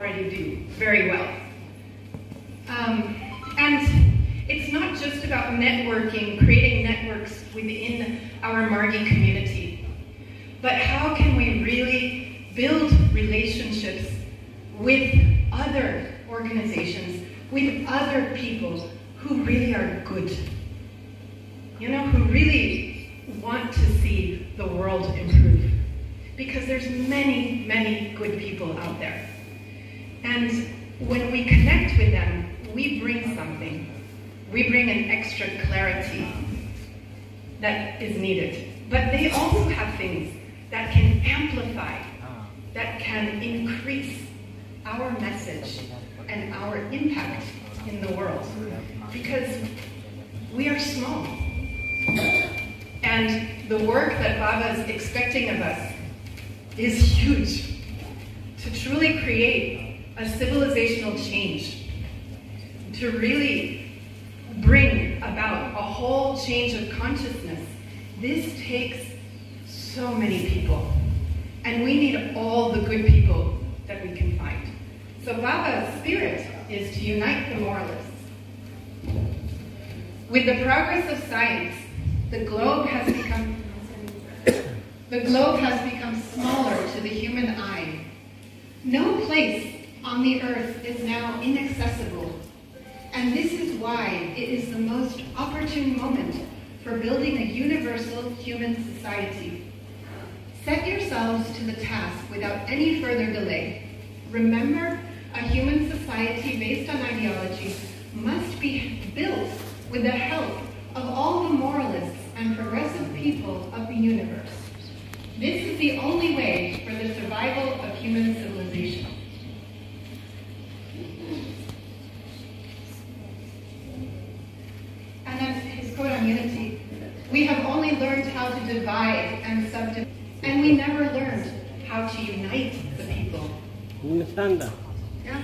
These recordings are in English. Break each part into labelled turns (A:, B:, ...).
A: already do very well. And it's not just about networking, creating networks within our Margi community, but how can we really build relationships with other organizations, with other people who really are good, who really want to see the world improve. Because there's many, many good people out there. And when we connect with them, we bring something. We bring an extra clarity that is needed. But they also have things that can amplify, that can increase our message and our impact in the world. Because we are small. And the work that Baba is expecting of us is huge. To truly create a civilizational change, to really bring about a whole change of consciousness, this takes so many people. And we need all the good people that we can find. So Baba's spirit is to unite the moralists. With the progress of science, the globe has become smaller to the human eye. No place on the earth is now inaccessible. And this is why it is the most opportune moment for building a universal human society. Set yourselves to the task without any further delay. Remember, a human society based on ideology must be built with the help of all the moralists and progressive people of the universe. This is the only way for the survival of human civilization. And then his quote on unity: we have only learned how to divide and subdivide, and we never learned how to unite the people. Yeah.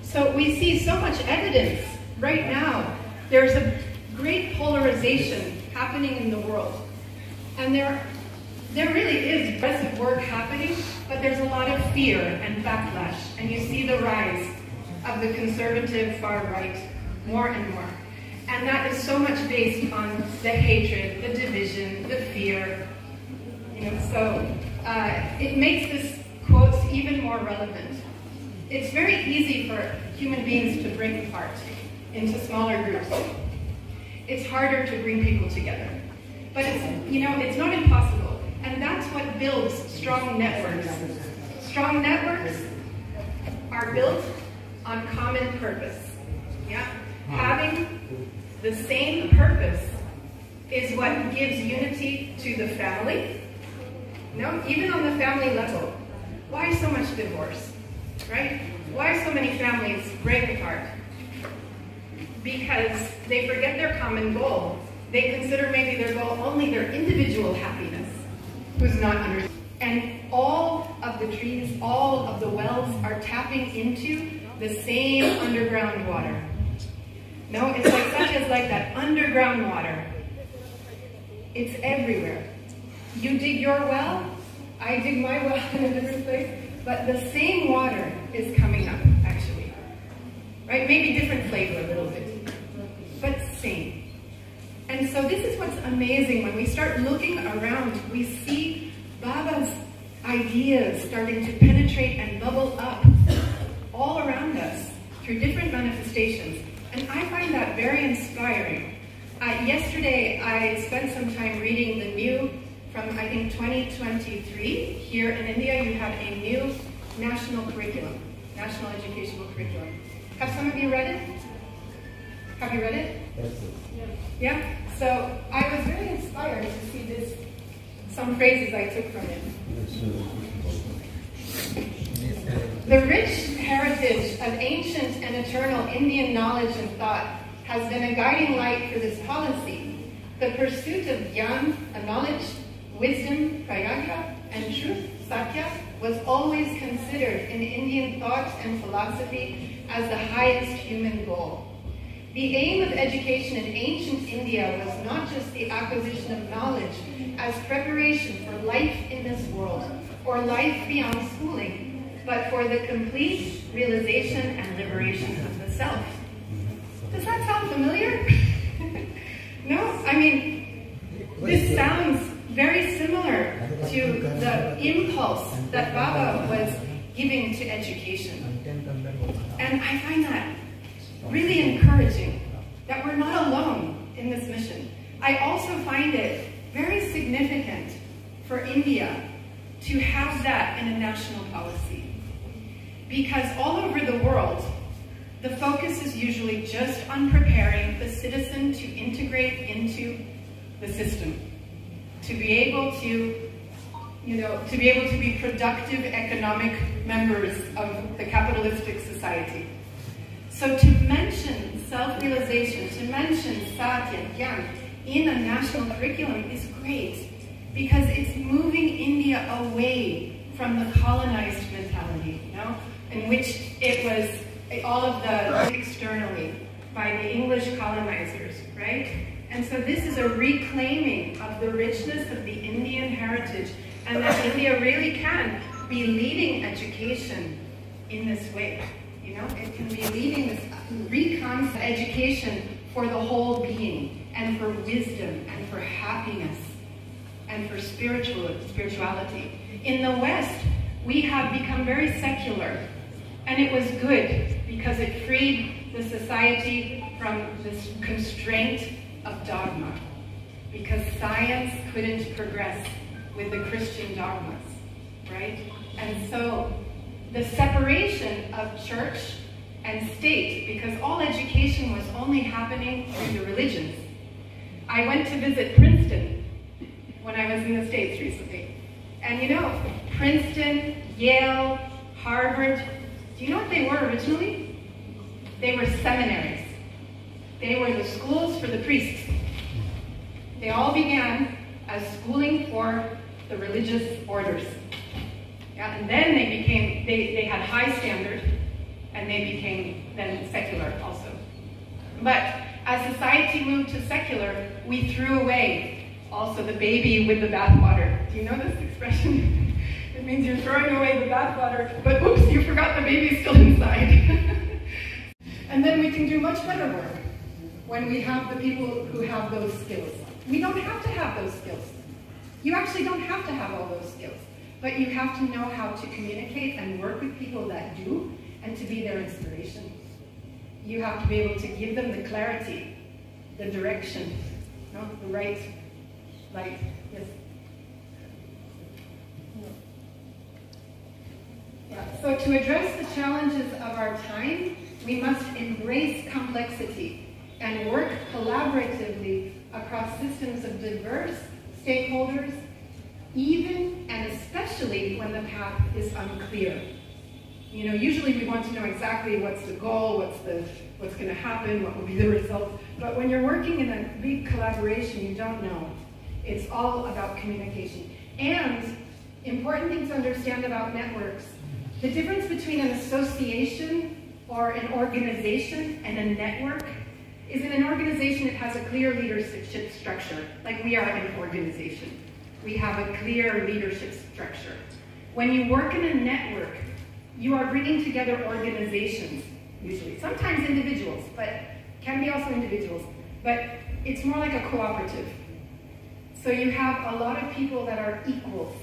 A: So we see so much evidence right now. There's a great polarization happening in the world. And there really is progressive work happening, but there's a lot of fear and backlash. And you see the rise of the conservative far right more and more. And that is so much based on the hatred, the division, the fear. So it makes this quote even more relevant. It's very easy for human beings to break apart into smaller groups. It's harder to bring people together. But it's not impossible. And that's what builds strong networks. Strong networks are built on common purpose. Yeah? Having the same purpose is what gives unity to the family. Even on the family level. Why so much divorce? Right? Why so many families break apart? Because they forget their common goal. They consider maybe their goal only their individual happiness, who's not understood. And all of the trees, all of the wells are tapping into the same underground water. No, it's like such as like that underground water. It's everywhere. You dig your well, I dig my well in a different place, but the same water is coming up, actually. Right? Maybe different flavor a little bit, but same. And so this is what's amazing. When we start looking around, we see Baba's ideas starting to penetrate and bubble up all around us through different manifestations. And I find that very inspiring. Yesterday, I spent some time reading the new, from I think 2023. Here in India, you have a new national curriculum, national educational curriculum. Have some of you read it? Have you read it? Yes. Yeah? So I was very inspired to see this, some phrases I took from it. The rich heritage of ancient and eternal Indian knowledge and thought has been a guiding light for this policy. The pursuit of jnana, knowledge, wisdom, pragya, and truth, satya, was always considered in Indian thought and philosophy as the highest human goal. The aim of education in ancient India was not just the acquisition of knowledge as preparation for life in this world, or life beyond schooling, but for the complete realization and liberation of the self. Does that sound familiar? No? I mean, this sounds very similar to the impulse that Baba was giving to education. And I find that really encouraging, that we're not alone in this mission. I also find it very significant for India to have that in a national policy. Because all over the world, the focus is usually just on preparing the citizen to integrate into the system, to be able to, to be productive economic members of the capitalistic society. So to mention self-realization, to mention Satya, Gyan in a national curriculum is great, because it's moving India away from the colonized mentality, in which it was all of the externally by the English colonizers, right? And so this is a reclaiming of the richness of the Indian heritage, and that India really can be leading education in this way. It can be leading this recon education for the whole being, and for wisdom, and for happiness, and for spirituality. In the West, we have become very secular, and it was good because it freed the society from this constraint of dogma, because science couldn't progress with the Christian dogmas, right? And so the separation of church and state, because all education was only happening through the religions. I went to visit Princeton when I was in the States recently. And Princeton, Yale, Harvard, do you know what they were originally? They were seminaries. They were the schools for the priests. They all began as schooling for the religious orders. Yeah, and then they had high standard, and they became then secular also. But as society moved to secular, we threw away also the baby with the bathwater. Do you know this expression? It means you're throwing away the bathwater, but oops, you forgot the baby's still inside. And then we can do much better work when we have the people who have those skills. We don't have to have those skills. You actually don't have to have all those skills, but you have to know how to communicate and work with people that do, and to be their inspiration. You have to be able to give them the clarity, the direction, the right light. Yes? Yeah. So to address the challenges of our time, we must embrace complexity and work collaboratively across systems of diverse stakeholders, even and especially when the path is unclear. Usually we want to know exactly what's the goal, what's going to happen, what will be the result. But when you're working in a big collaboration, you don't know. It's all about communication. And important thing to understand about networks, the difference between an association or an organization and a network is in an organization it has a clear leadership structure, like we are an organization. We have a clear leadership structure. When you work in a network, you are bringing together organizations, usually. Sometimes individuals, but can be also individuals. But it's more like a cooperative. So you have a lot of people that are equals.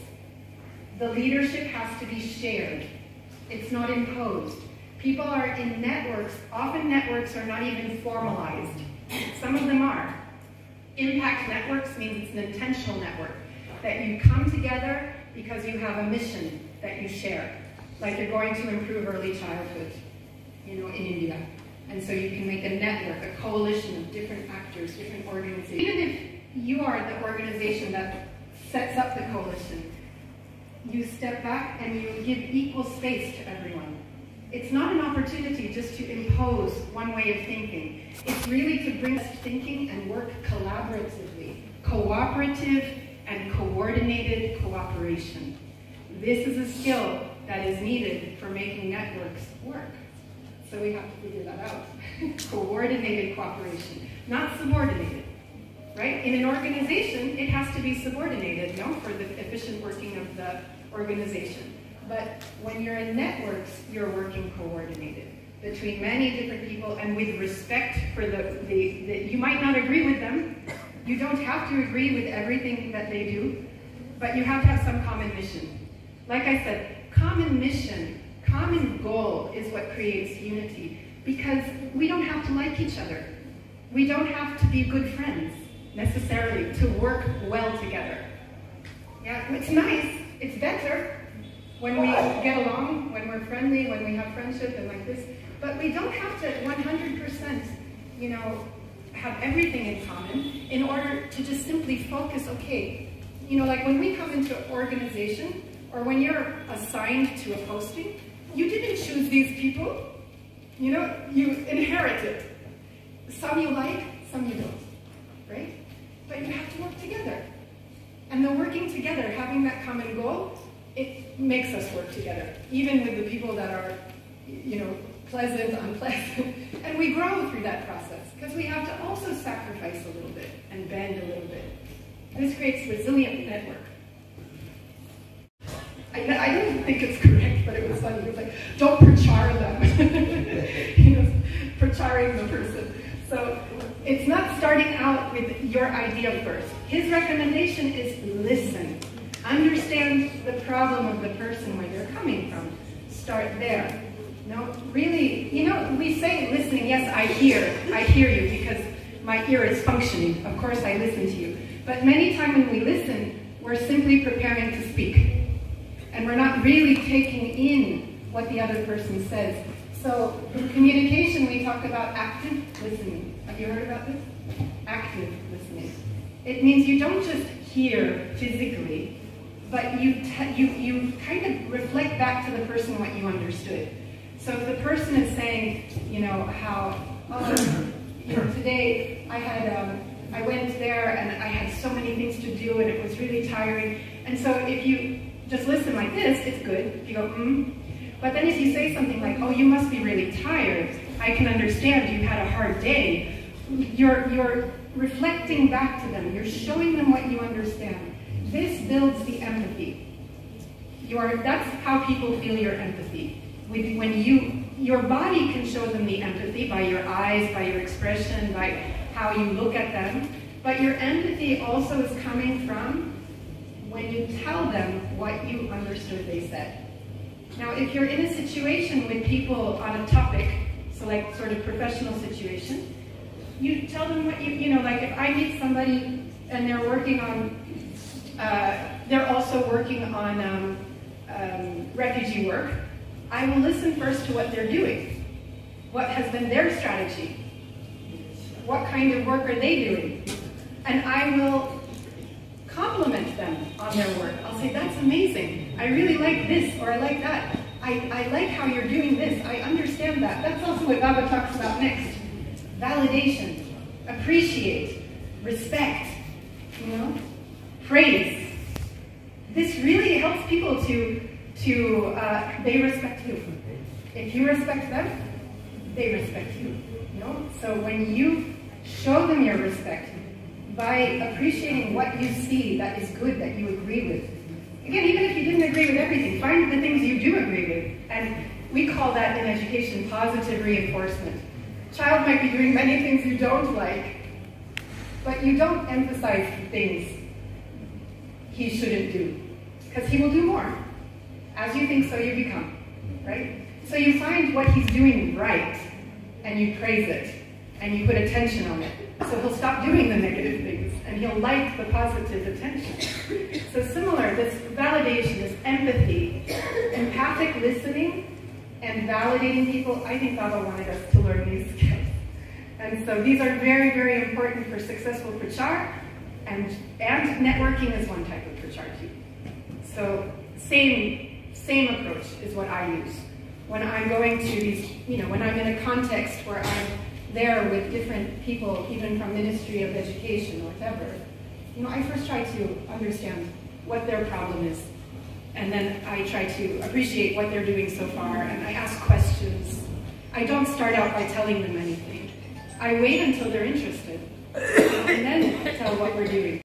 A: The leadership has to be shared. It's not imposed. People are in networks. Often networks are not even formalized. Some of them are. Impact networks means it's an intentional network, that you come together because you have a mission that you share. Like you're going to improve early childhood, in India. And so you can make a network, a coalition of different actors, different organizations. Even if you are the organization that sets up the coalition, you step back and you give equal space to everyone. It's not an opportunity just to impose one way of thinking. It's really to bring us thinking and work collaboratively. Cooperative and coordinated cooperation. This is a skill that is needed for making networks work. So we have to figure that out. Coordinated cooperation, not subordinated, right? In an organization, it has to be subordinated, for the efficient working of the organization. But when you're in networks, you're working coordinated between many different people and with respect for you might not agree with them. You don't have to agree with everything that they do, but you have to have some common mission. Like I said, common mission, common goal is what creates unity, because we don't have to like each other. We don't have to be good friends, necessarily, to work well together. Yeah, it's nice, it's better when we get along, when we're friendly, when we have friendship and like this, but we don't have to 100%, you know, have everything in common in order to just simply focus, okay, you know, like when we come into an organization, or when you're assigned to a posting, you didn't choose these people, you know, you inherit it. Some you like, some you don't, right? But you have to work together. And the working together, having that common goal, it makes us work together, even with the people that are, you know, pleasant, unpleasant. And we grow through that process, because we have to also sacrifice a little bit and bend a little bit. This creates resilient network. I don't think it's correct, but it was funny. It was like, don't prachar them. You know, pracharing the person. So it's not starting out with your idea first. His recommendation is listen. Understand the problem of the person where they're coming from. Start there. No, really, you know, we say listening, yes, I hear you because my ear is functioning. Of course I listen to you. But many times when we listen, we're simply preparing to speak. And we're not really taking in what the other person says. So in communication, we talk about active listening. Have you heard about this? Active listening. It means you don't just hear physically, but you kind of reflect back to the person what you understood. So if the person is saying, you know, how, you know, today I went there and I had so many things to do and it was really tiring. And so if you just listen like this, it's good. If you go, But then if you say something like, oh, you must be really tired. I can understand you had a hard day. You're reflecting back to them. You're showing them what you understand. This builds the empathy. That's how people feel your empathy. When your body can show them the empathy by your eyes, by your expression, by how you look at them. But your empathy also is coming from when you tell them what you understood they said. Now, if you're in a situation with people on a topic, so like sort of professional situation, you tell them what you know, like if I meet somebody and they're working on, they're also working on refugee work, I will listen first to what they're doing. What has been their strategy? What kind of work are they doing? And I will compliment them on their work. I'll say, that's amazing. I really like this, or I like that. I like how you're doing this. I understand that. That's also what Baba talks about next. Validation, appreciate, respect, you know, praise. This really helps people they respect you. If you respect them, they respect you. You know? So when you show them your respect, by appreciating what you see that is good, that you agree with. Again, even if you didn't agree with everything, find the things you do agree with. And we call that in education positive reinforcement. Child might be doing many things you don't like, but you don't emphasize the things he shouldn't do, because he will do more. As you think, so you become, right? So you find what he's doing right, and you praise it, and you put attention on it. So he'll stop doing the negative things, and he'll like the positive attention. So similar, this validation, this empathy, empathic listening, and validating people, I think Baba wanted us to learn these skills. And so these are very, very important for successful prachar, and networking is one type of prachar too. So same approach is what I use. When I'm going to these, you know, when I'm in a context where I'm there with different people, even from Ministry of Education or whatever, you know, I first try to understand what their problem is. And then I try to appreciate what they're doing so far, and I ask questions. I don't start out by telling them anything. I wait until they're interested, and then tell what we're doing.